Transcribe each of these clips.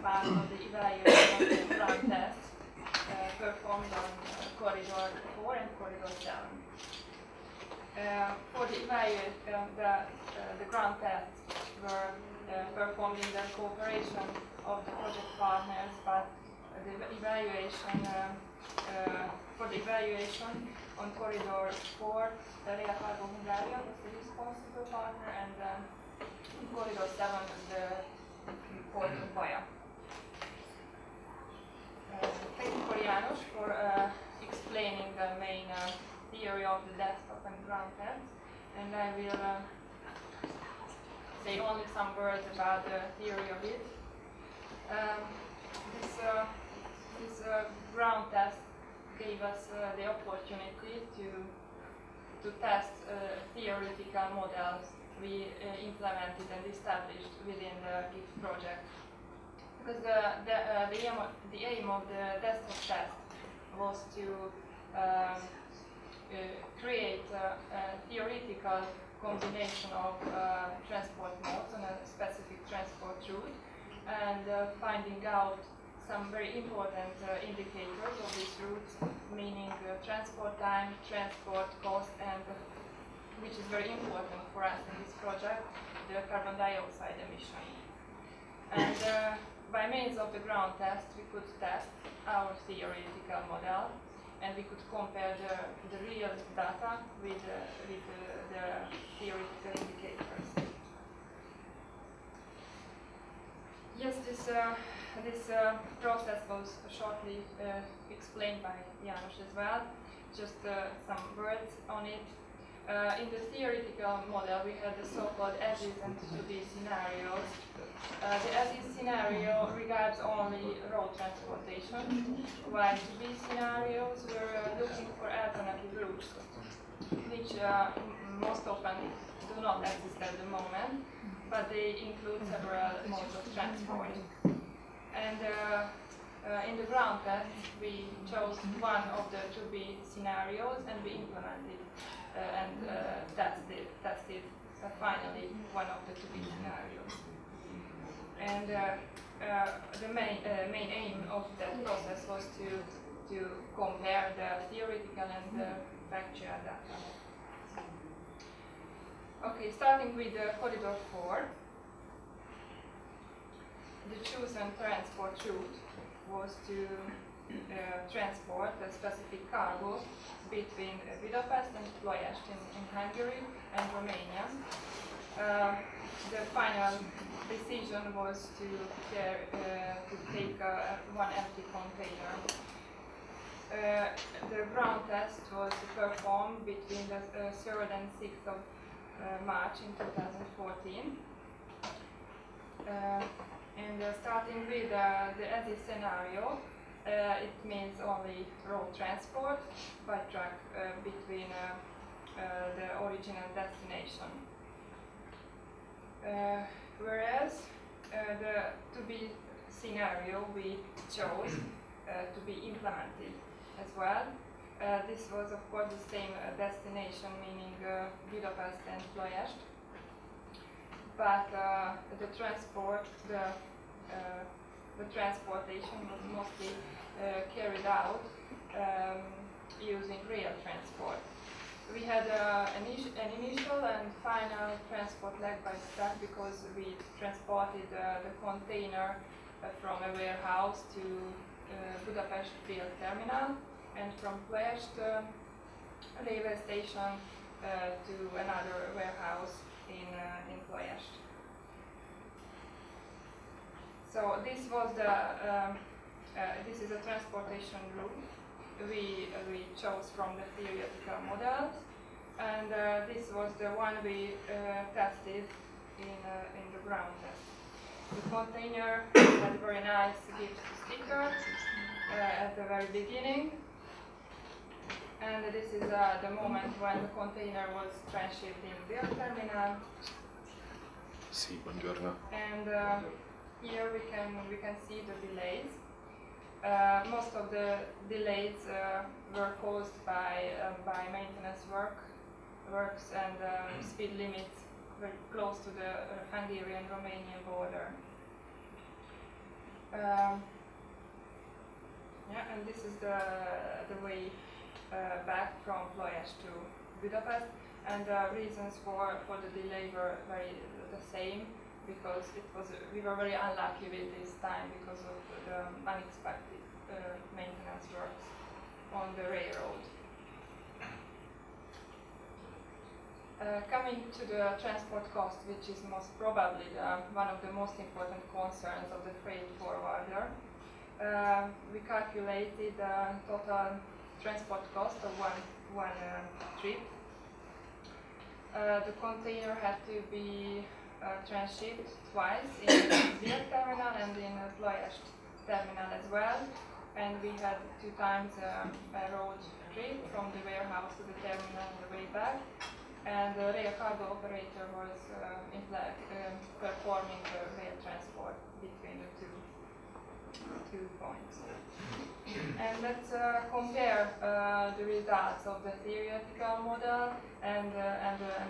part of the evaluation of the ground tests performed on corridor 4 and corridor 7. For the evaluation, the ground tests were performed in the cooperation of the project partners, but the evaluation for the evaluation on corridor 4, the Rail Cargo Hungaria was the responsible partner, and in corridor 7 the Port of Baja. Thank you for János for explaining the main theory of the desktop and ground tests, and I will say only some words about the theory of it. This ground test gave us the opportunity to test theoretical models we implemented and established within the GIFT project. Because the aim of the desktop test was to create a theoretical combination of transport modes on a specific transport route, and finding out some very important indicators of these routes, meaning transport time, transport cost, and which is very important for us in this project, the carbon dioxide emission. And by means of the ground test, we could test our theoretical model, and we could compare the real data with the theoretical indicators. Yes, this process was shortly explained by János as well. Just some words on it. In the theoretical model, we had the so-called as-is and to-be scenarios. The as-is scenario regards only road transportation, while to-be scenarios were looking for alternative routes, which most often do not exist at the moment, but they include several modes of transport. And in the ground test, we chose one of the to-be scenarios, and we implemented and tested finally one of the to-be scenarios. And the main aim of that process was to compare the theoretical and the factual data. Okay, starting with corridor 4, the chosen transport route was to transport a specific cargo between Budapest and Ploiești in Hungary and Romania. The final decision was to take one empty container. The ground test was performed between the 3rd and 6th of March in 2014. And starting with the as-is scenario, it means only road transport by truck between the origin and destination. Whereas the to-be scenario we chose to be implemented as well. This was of course the same destination, meaning Budapest and Ploiești, but the transportation was mostly carried out using rail transport. We had an initial and final transport leg by truck because we transported the container from a warehouse to Budapest rail terminal, and from Ploiești railway station to another warehouse in Ploiești. So this was this is a transportation route we chose from the theoretical models, and this was the one we tested in the ground test. The container had a very nice gift sticker at the very beginning, and this is the moment when the container was transshipped in the terminal. And here we can see the delays. Most of the delays were caused by maintenance works and speed limits very close to the Hungarian-Romanian border. Yeah, and this is the way back from Ploiești to Budapest, and the reasons for the delay were very the same, because we were very unlucky with this time because of the unexpected maintenance works on the railroad. Coming to the transport cost, which is most probably one of the most important concerns of the freight forwarder, we calculated the total transport cost of one trip. The container had to be transshipped twice in the Zöld terminal and in the Ploiești terminal as well, and we had 2 times a road trip from the warehouse to the terminal on the way back, and the rail cargo operator was performing the rail transport between the two points. And let's compare the results of the theoretical model and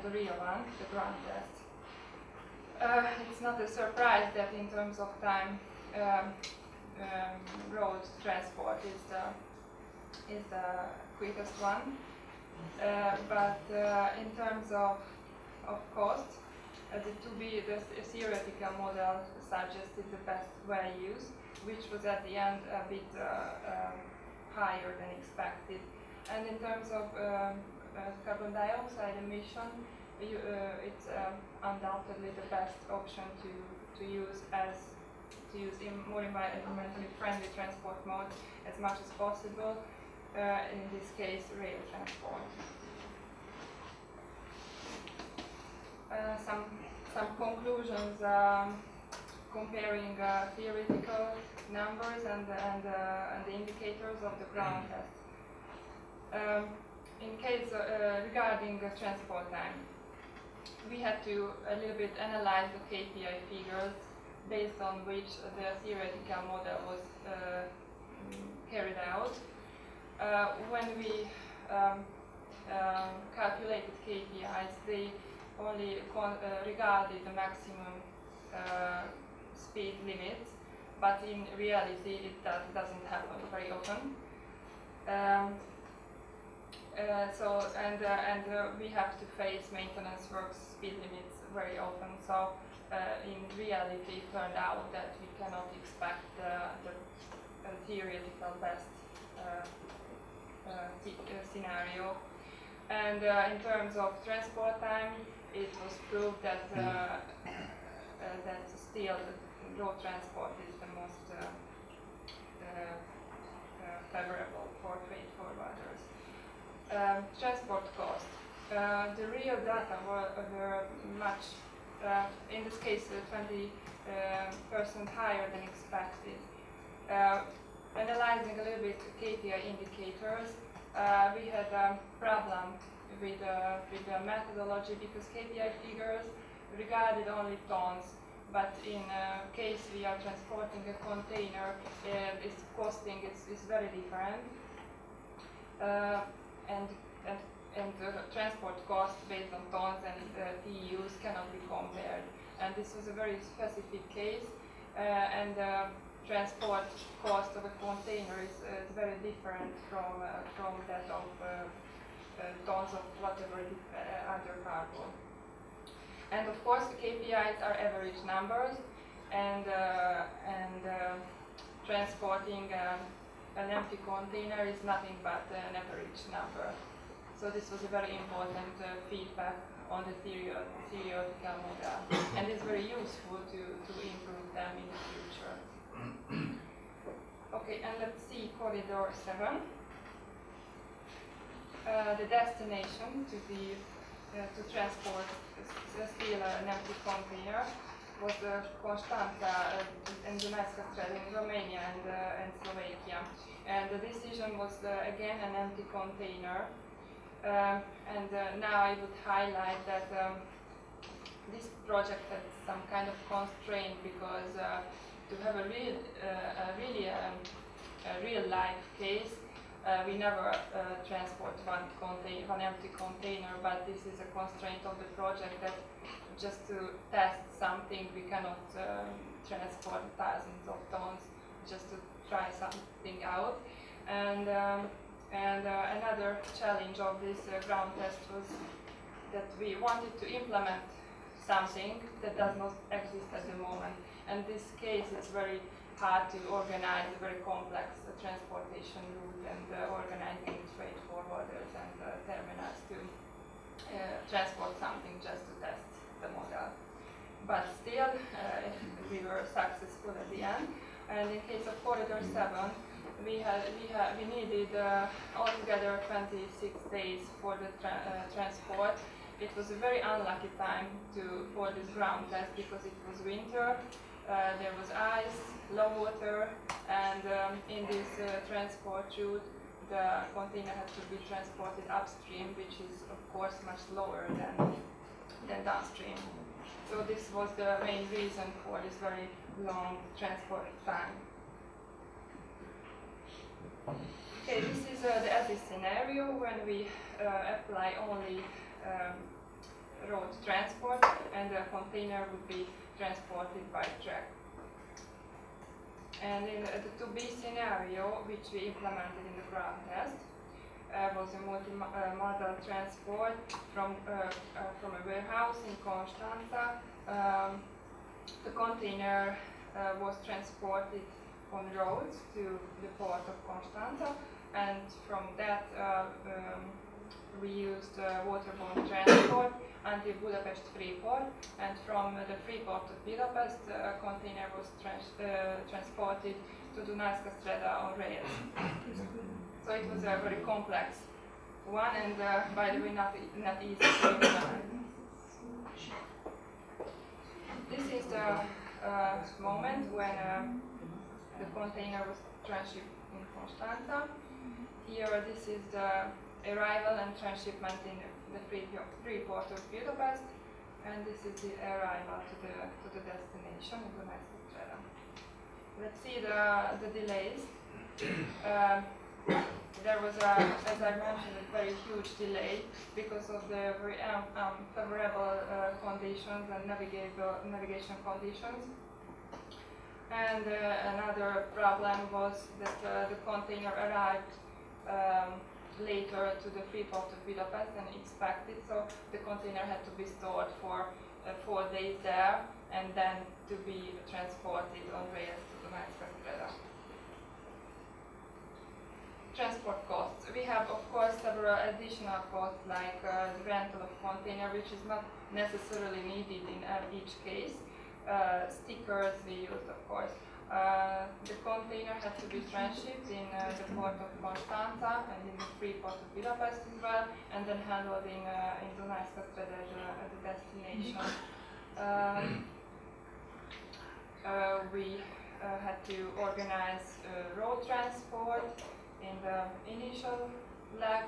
the real one, the ground test. It's not a surprise that in terms of time, road transport is the quickest one. But in terms of cost, the theoretical model suggested the best values, which was at the end a bit higher than expected. And in terms of carbon dioxide emission, it's undoubtedly the best option to use in more environmentally friendly transport modes as much as possible. In this case, rail transport. Some conclusions comparing theoretical numbers and the indicators of the ground test. In case regarding transport time, we had to a little bit analyze the KPI figures based on which the theoretical model was carried out. When we calculated KPIs, they only regarded the maximum speed limits, but in reality it doesn't happen very often. We have to face maintenance works speed limits very often. So in reality, it turned out that we cannot expect the theoretical best scenario. And in terms of transport time, it was proved that that still road transport is the most favorable for freight forwarders. Transport cost. The real data were much, in this case, 20% higher than expected. Analyzing a little bit KPI indicators, we had a problem with the methodology because KPI figures regarded only tons, but in case we are transporting a container, its costing is very different, and the transport cost based on tons and TEUs cannot be compared. And this was a very specific case, and transport cost of a container is very different from that of tons of whatever other cargo. And of course, the KPIs are average numbers, and transporting an empty container is nothing but an average number. So this was a very important feedback on the theoretical model, and it's very useful to improve them in the future. Okay, and let's see corridor 7. The destination to transport still an empty container was Constanța and Dunajska Strait in Romania and Slovakia. And the decision was again an empty container. Now I would highlight that this project had some kind of constraint because to have a real life case, we never transport one empty container, but this is a constraint of the project that just to test something we cannot transport thousands of tons just to try something out. And another challenge of this ground test was that we wanted to implement something that does not exist at the moment. And this case, it's very hard to organize a very complex transportation route and organizing freight forwarders and terminals to transport something just to test the model. But still, we were successful at the end. And in case of Corridor 7, we needed altogether 26 days for the transport. It was a very unlucky time for this ground test because it was winter, there was ice, low water, and in this transport route, the container had to be transported upstream, which is of course much lower than downstream. So this was the main reason for this very long transport time. Okay, this is the as-is scenario when we apply only road transport and the container would be transported by truck. And in the 2B scenario, which we implemented in the ground test, was a multi-modal transport from a warehouse in Constanza. The container was transported on roads to the port of Constanza, and from that we used waterborne transport until Budapest Freeport, and from the Freeport to Budapest, a container was transported to Dunajska Streda on rails. So it was a very complex one, and by the way, not easy to implement. This is the moment when the container was transshipped in Constanza. Here, this is the arrival and transshipment in the Freeport of Budapest, and this is the arrival to the destination in Dunajska Streda. Let's see the delays. There was, as I mentioned, a very huge delay because of the very unfavorable conditions and navigation conditions. And another problem was that the container arrived later to the Freeport of Budapest than expected, so the container had to be stored for 4 days there and then to be transported on rails to Dunajska Streda. Transport costs. We have, of course, several additional costs like the rental of container, which is not necessarily needed in each case. Stickers we used, of course. The container had to be transshipped in the port of Constanza and in the Freeport of Budapest as well, and then handled in Dunajska Streda at the destination. We had to organize road transport in the initial leg,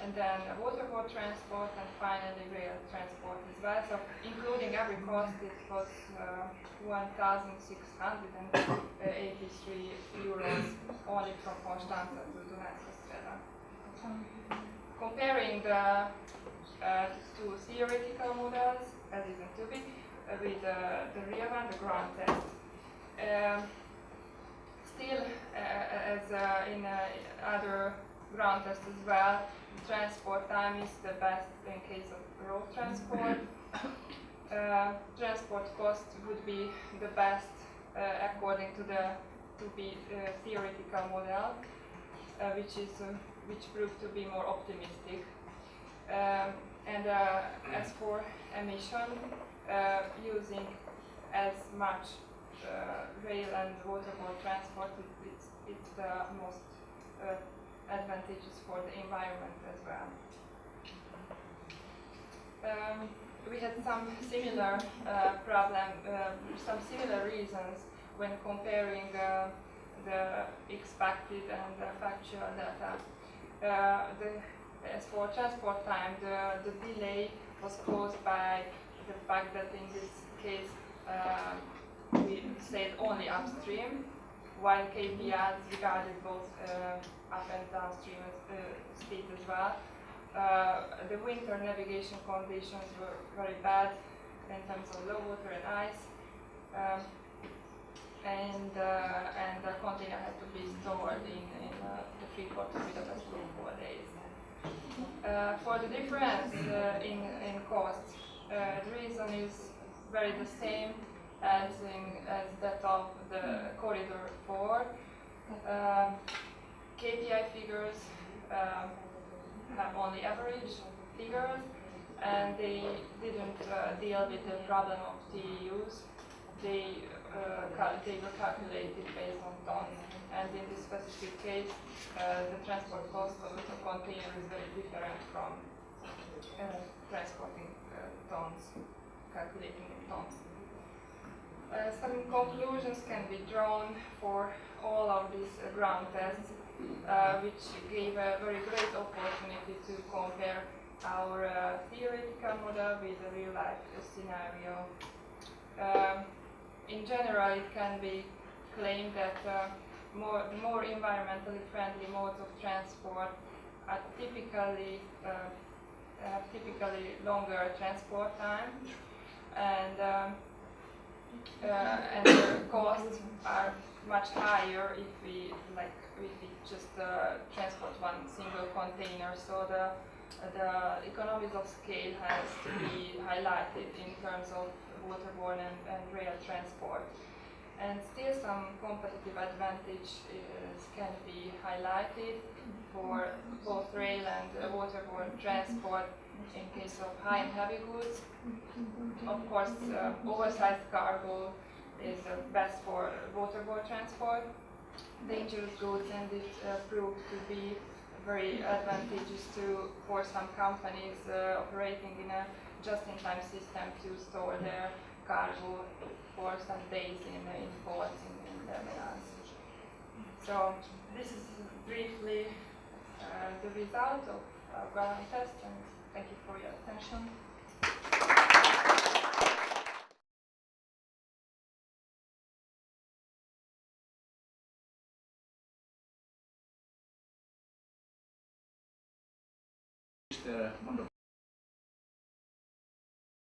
and then waterborne transport, and finally rail transport as well. So including every cost, it was 1,683 euros only from Constanza to Dunajska Streda. Comparing the two theoretical models, as is in 2B, with the real one, the ground test. Still, as in other ground tests as well, transport time is the best in case of road transport. Transport cost would be the best according to the 2B theoretical model, which proved to be more optimistic. And as for emission, using as much rail and waterborne transport, it's the most advantageous for the environment as well. We had some similar some similar reasons when comparing the expected and the factual data. As for transport time, the delay was caused by the fact that in this case we said only upstream, while KPIs regarded both up and downstream speed as well. The winter navigation conditions were very bad in terms of low water and ice. and the container had to be stored in the freeport to Budapest for 4 days. For the difference in cost, the reason is very the same as that of the corridor 4. KPI figures have only average figures, and they didn't deal with the problem of TEUs. They were calculated based on tons, and in this specific case, the transport cost of the container is very different from transporting tons, calculating in tons. Some conclusions can be drawn for all of these ground tests, which gave a very great opportunity to compare our theoretical model with a real-life scenario. In general, it can be claimed that more environmentally friendly modes of transport are typically have typically longer transport time, and the costs are much higher if we just transport one single container. So the economies of scale has to be highlighted in terms of waterborne and rail transport. And still some competitive advantage can be highlighted for both rail and waterborne transport in case of high and heavy goods. Of course, oversized cargo is best for waterborne transport. Dangerous goods, and it proved to be very advantageous for some companies operating in a just-in-time system to store their cargo for some days in ports, in terminals. So this is briefly the result of our ground test, and thank you for your attention. Mondok